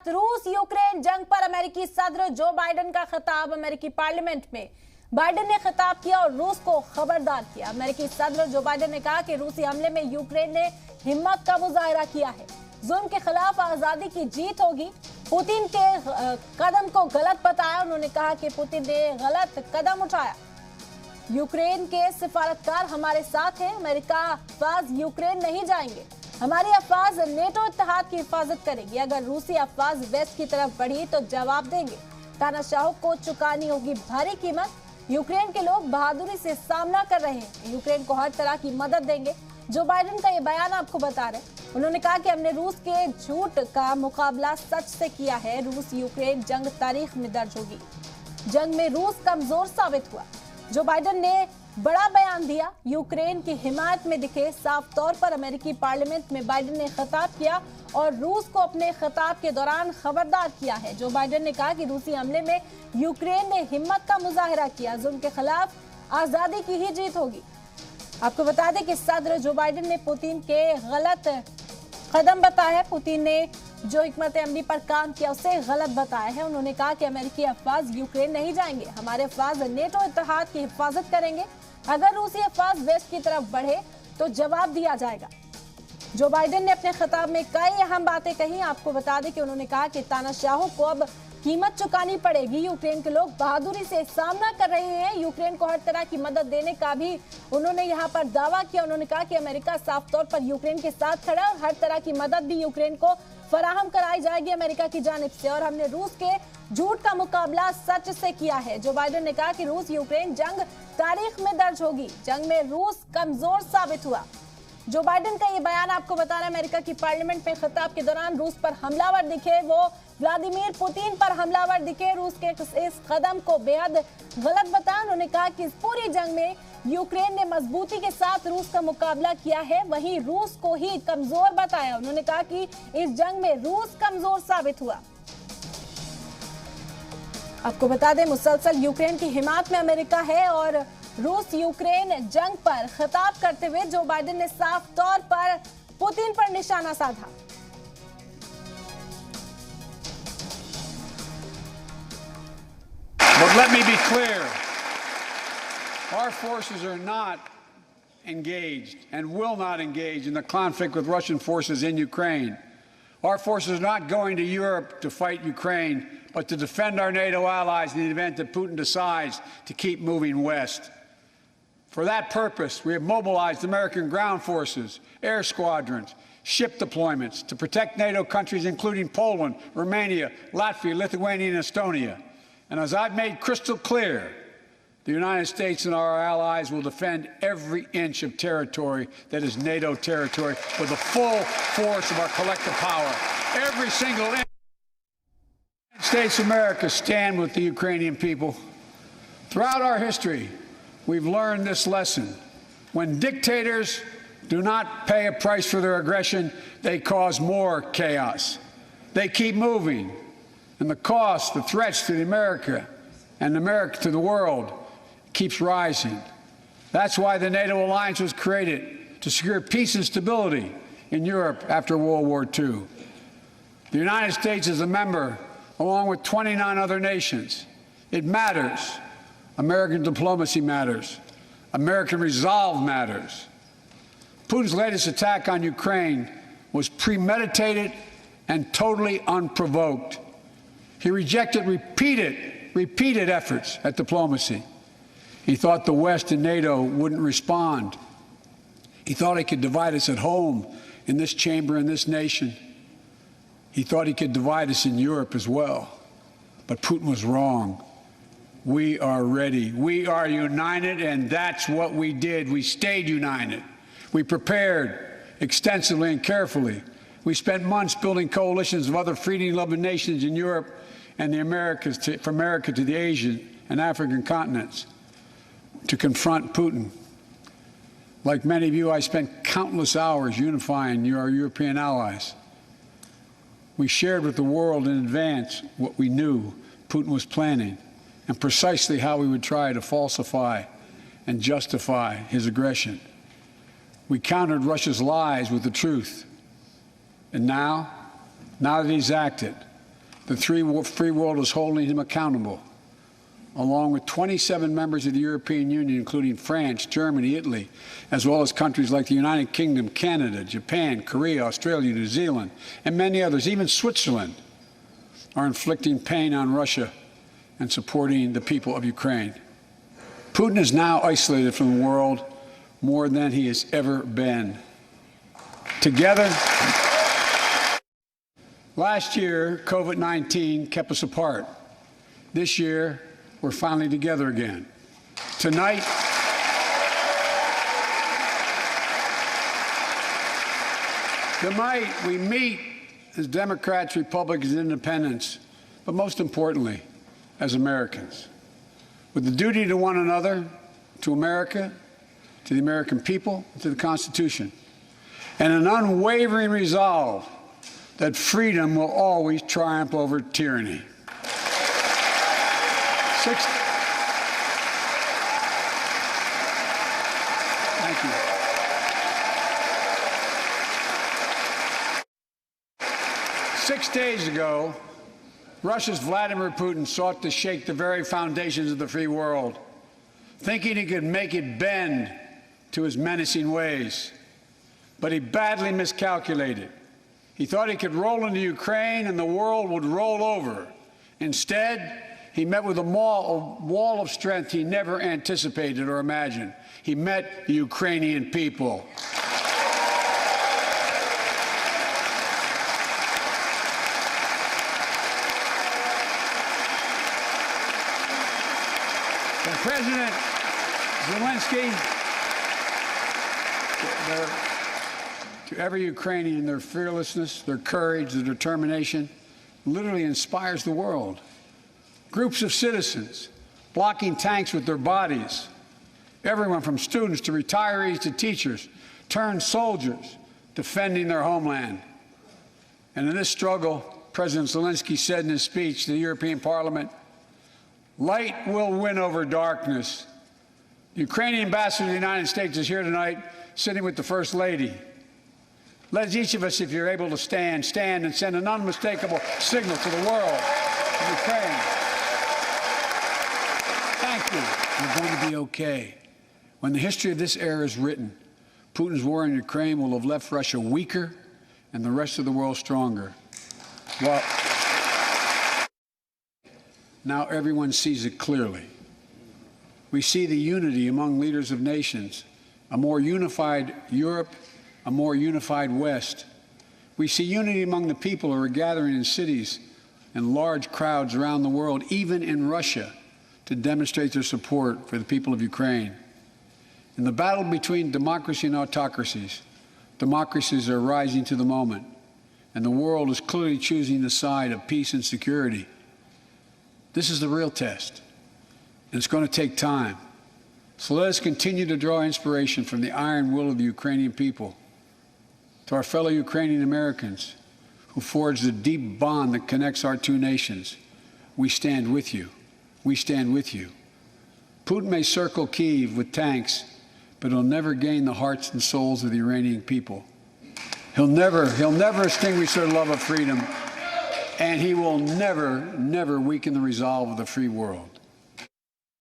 रूस यूक्रेन जंग पर अमेरिकी सदर जो बाइडेन का खिताब अमेरिकी पार्लियामेंट में। बाइडेन ने खिताब किया और रूस को खबरदार किया। अमेरिकी सदर जो बाइडेन ने कहा कि रूसी हमले में यूक्रेन ने हिम्मत का मुजाहिरा किया है, जुल्म के खिलाफ आजादी की जीत होगी। पुतिन के कदम को गलत बताया। उन्होंने कहा कि पुतिन ने गलत कदम उठाया। यूक्रेन के सिफारतकार हमारे साथ हैं। अमेरिका अफवाज यूक्रेन नहीं जाएंगे। हमारी अफवाज नेटो इत्तेहाद की हिफाजत करेगी। अगर रूसी अफवाज वेस्ट की तरफ बढ़ी तो जवाब देंगे। तानाशाहों को चुकानी होगी भारी कीमत। यूक्रेन के लोग बहादुरी से सामना कर रहे हैं। यूक्रेन को हर तरह की मदद देंगे। जो बाइडेन का ये बयान आपको बता रहे हैं। उन्होंने कहा कि हमने रूस के झूठ का मुकाबला सच से किया है। रूस यूक्रेन जंग तारीख में दर्ज होगी। जंग में रूस कमजोर साबित हुआ। जो बाइडेन ने बड़ा बयान दिया। यूक्रेन की हिमायत में दिखे। साफ तौर पर अमेरिकी पार्लियामेंट में बाइडेन ने खिताब किया और रूस को अपने खिताब के दौरान खबरदार किया है। जो बाइडेन ने कहा कि रूसी हमले में यूक्रेन ने हिम्मत का मुजाहिरा किया। जुल्म के खिलाफ आजादी की ही जीत होगी। आपको बता दें कि सदर जो बाइडेन ने पुतिन के गलत कदम बताया है। पुतिन ने जो हिकमत अमली पर काम किया उसे गलत बताया है। उन्होंने कहा कि अमेरिकी अफवाज यूक्रेन नहीं जाएंगे। हमारे अफवाज नेटो इत्तेहाद की हिफाजत करेंगे। अगर रूसी अफवाज वेस्ट की तरफ बढ़े तो जवाब दिया जाएगा। जो बाइडेन ने अपने खिताब में कई अहम बातें कही। आपको बता दें कि उन्होंने कहा कि तानाशाहों को अब कीमत चुकानी पड़ेगी। यूक्रेन के लोग बहादुरी से सामना कर रहे हैं। यूक्रेन को हर तरह की मदद देने का भी उन्होंने यहाँ पर दावा किया। उन्होंने कहा कि अमेरिका साफ तौर पर यूक्रेन के साथ खड़ा है और हर तरह की मदद भी यूक्रेन को फराहम कराई जाएगी अमेरिका की जानिब से। और हमने रूस के झूठ का मुकाबला सच से किया है। जो बाइडेन ने कहा कि रूस यूक्रेन जंग तारीख में दर्ज होगी। जंग में रूस कमजोर साबित हुआ। जो बाइडेन का ये बयान आपको बता रहा है। अमेरिका की पार्लियामेंट में खिताब के दौरान रूस पर हमलावर दिखे। वो व्लादिमीर पुतिन पर हमलावर दिखे। रूस के इस कदम को बेहद गलत बताया। उन्होंने कहा कि इस पूरी जंग में यूक्रेन ने मजबूती के साथ रूस का मुकाबला किया है, वहीं रूस को ही कमजोर बताया। उन्होंने कहा कि इस जंग में रूस कमजोर साबित हुआ। आपको बता दें मुसलसल यूक्रेन की हिमायत में अमेरिका है और रूस यूक्रेन जंग पर खिताब करते हुए जो बाइडेन ने साफ तौर पर पुतिन पर निशाना साधा। But let me be clear, our forces are not engaged and will not engage in the conflict with Russian forces in Ukraine. Our forces are not going to Europe to fight Ukraine, but to defend our NATO allies in the event that Putin decides to keep moving west. For that purpose, we have mobilized American ground forces, air squadrons, ship deployments to protect NATO countries including Poland, Romania, Latvia, Lithuania, and Estonia. And as I've made crystal clear, the United States and our allies will defend every inch of territory that is NATO territory with the full force of our collective power. Every single inch. The United States of America stand with the Ukrainian people. Throughout our history, we've learned this lesson. When dictators do not pay a price for their aggression, they cause more chaos. They keep moving. And the cost, the threats to America and America to the world keeps rising. That's why the NATO alliance was created, to secure peace and stability in Europe after World War II. The United States is a member, along with 29 other nations. It matters. American diplomacy matters. American resolve matters. Putin's latest attack on Ukraine was premeditated and totally unprovoked. He rejected repeated efforts at diplomacy. He thought the West and NATO wouldn't respond. He thought he could divide us at home, in this chamber, in this nation. He thought he could divide us in Europe as well. But Putin was wrong. We are ready. We are united, and that's what we did. We stayed united. We prepared extensively and carefully. We spent months building coalitions of other freedom-loving nations in Europe and the Americas, from America to the Asian and African continents, to confront Putin. Like many of you, I spent countless hours unifying our European allies. We shared with the world in advance what we knew Putin was planning and precisely how we would try to falsify and justify his aggression. We countered Russia's lies with the truth. And now that he's acted, The free world is holding him accountable, along with 27 members of the European Union, including France, Germany, Italy, as well as countries like the United Kingdom, Canada, Japan, Korea, Australia, New Zealand, and many others. Even Switzerland are inflicting pain on Russia and supporting the people of Ukraine. Putin is now isolated from the world more than he has ever been. Together, last year, COVID-19 kept us apart. This year, we're finally together again. Tonight, we meet as Democrats, Republicans, and Independents, but most importantly, as Americans, with the duty to one another, to America, to the American people, to the Constitution, and an unwavering resolve that freedom will always triumph over tyranny. Thank you. 6 days ago, Russia's Vladimir Putin sought to shake the very foundations of the free world, thinking he could make it bend to his menacing ways. But he badly miscalculated. He thought he could roll into Ukraine and the world would roll over. Instead, he met with a wall of strength he never anticipated or imagined. He met the Ukrainian people. And President Zelensky, to every Ukrainian, their fearlessness, their courage, their determination literally inspires the world. Groups of citizens blocking tanks with their bodies. Everyone from students to retirees to teachers turned soldiers defending their homeland. And in this struggle, President Zelensky said in his speech to the European Parliament, "Light will win over darkness." The Ukrainian ambassador to the United States is here tonight, sitting with the First Lady. Let each of us, if you're able to stand and send an unmistakable signal to the world of Ukraine. Thank you. We're going to be okay. When the history of this era is written, Putin's war in Ukraine will have left Russia weaker and the rest of the world stronger. Well, now everyone sees it clearly. We see the unity among leaders of nations, a more unified Europe, a more unified West. We see unity among the people who are gathering in cities and large crowds around the world, even in Russia, to demonstrate their support for the people of Ukraine. In the battle between democracy and autocracies, democracies are rising to the moment, and the world is clearly choosing the side of peace and security. This is the real test, and it's going to take time. So let us continue to draw inspiration from the iron will of the Ukrainian people. To our fellow Ukrainian Americans who forged the deep bond that connects our two nations, we stand with you. We stand with you. Putin may circle Kyiv with tanks, but he'll never gain the hearts and souls of the Iranian people. He'll never extinguish their love of freedom, and he will never weaken the resolve of the free world.